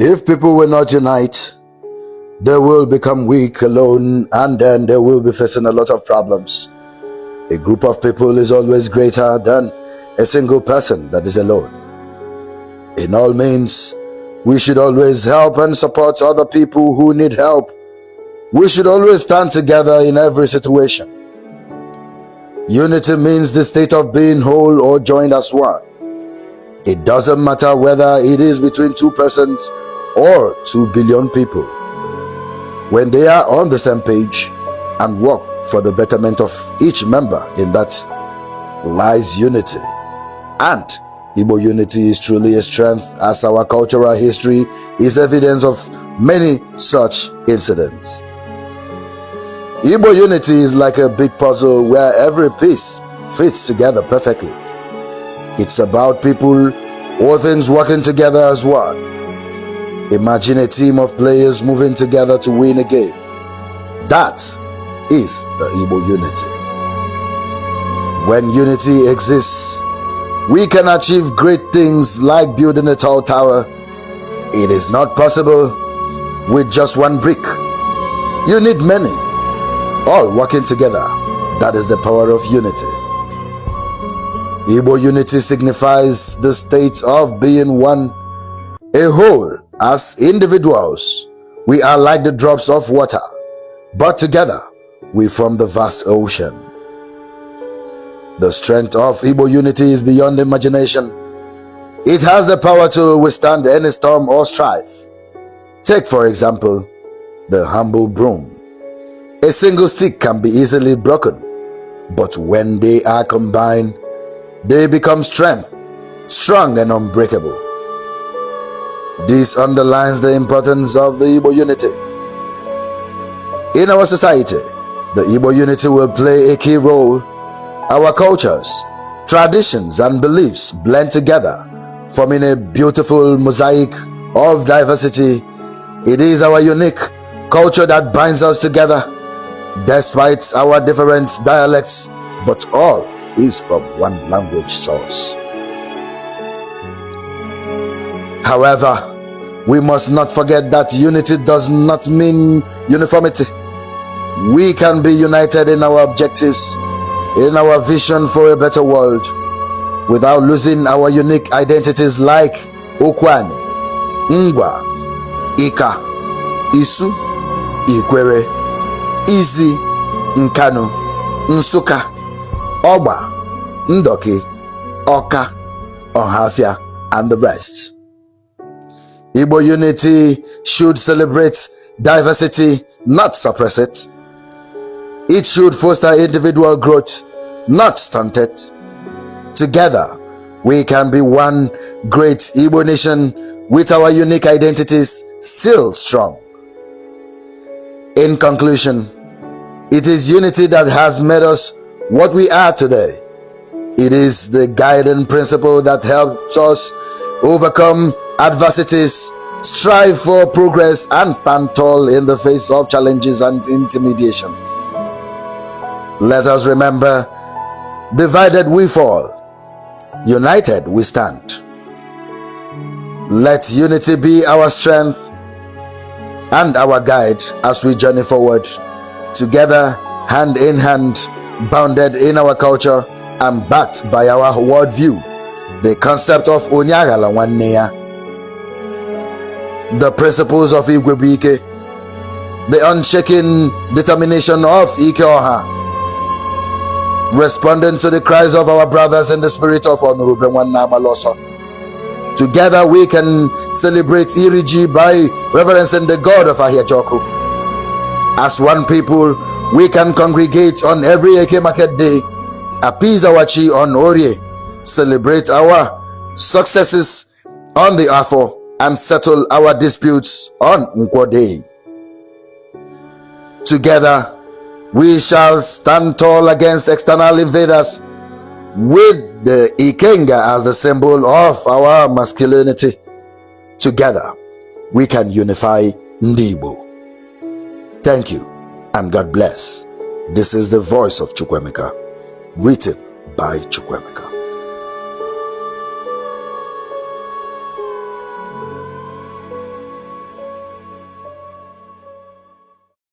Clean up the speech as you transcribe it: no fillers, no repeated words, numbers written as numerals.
If people will not unite, they will become weak alone, and then they will be facing a lot of problems. A group of people is always greater than a single person that is alone. In all means, we should always help and support other people who need help. We should always stand together in every situation. Unity means the state of being whole or joined as one. It doesn't matter whether it is between two persons or 2 billion people. When they are on the same page and work for the betterment of each member, in that lies unity. And Igbo unity is truly a strength, as our cultural history is evidence of many such incidents. Igbo unity is like a big puzzle where every piece fits together perfectly. It's about people or things working together as one. Imagine a team of players moving together to win a game. That is the Igbo unity. When unity exists, we can achieve great things like building a tall tower. It is not possible with just one brick. You need many, all working together. That is the power of unity. Igbo unity signifies the state of being one, a whole. As individuals, we are like the drops of water, but together we form the vast ocean. The strength of Igbo unity is beyond imagination. It has the power to withstand any storm or strife. Take, for example, the humble broom. A single stick can be easily broken, but when they are combined, they become strength, strong and unbreakable. This underlines the importance of the Igbo unity. In our society, the Igbo unity will play a key role. Our cultures, traditions, and beliefs blend together, forming a beautiful mosaic of diversity. It is our unique culture that binds us together, despite our different dialects, but all is from one language source. However, we must not forget that unity does not mean uniformity. We can be united in our objectives, in our vision for a better world, without losing our unique identities like Okwani, Ngwa, Ika, Isu, Ikwere, Izi, Nkanu, Nsuka, Oba, Ndoki, Oka, Ohafia, and the rest. Igbo unity should celebrate diversity, not suppress it. It should foster individual growth, not stunt it. Together, we can be one great Igbo nation with our unique identities still strong. In conclusion, it is unity that has made us what we are today. It is the guiding principle that helps us overcome adversities, strive for progress, and stand tall in the face of challenges and intimidations. Let us remember, divided we fall, united we stand. Let unity be our strength and our guide as we journey forward, together, hand in hand, bounded in our culture and backed by our worldview, the concept of Onyagala Nwanneya, the principles of Igwebike, the unshaken determination of Ike Oha, responding to the cries of our brothers in the spirit of Onurube Nwanna Amaloso. Together we can celebrate Iriji by reverencing the God of Ahiajoku. As one people, we can congregate on every Eke Market Day, appease our Chi on Orie, celebrate our successes on the Afo, and settle our disputes on Nkwo Day. Together, we shall stand tall against external invaders with the Ikenga as the symbol of our masculinity. Together, we can unify Ndibo. Thank you and God bless. This is the voice of Chukwemeka, written by Chukwemeka.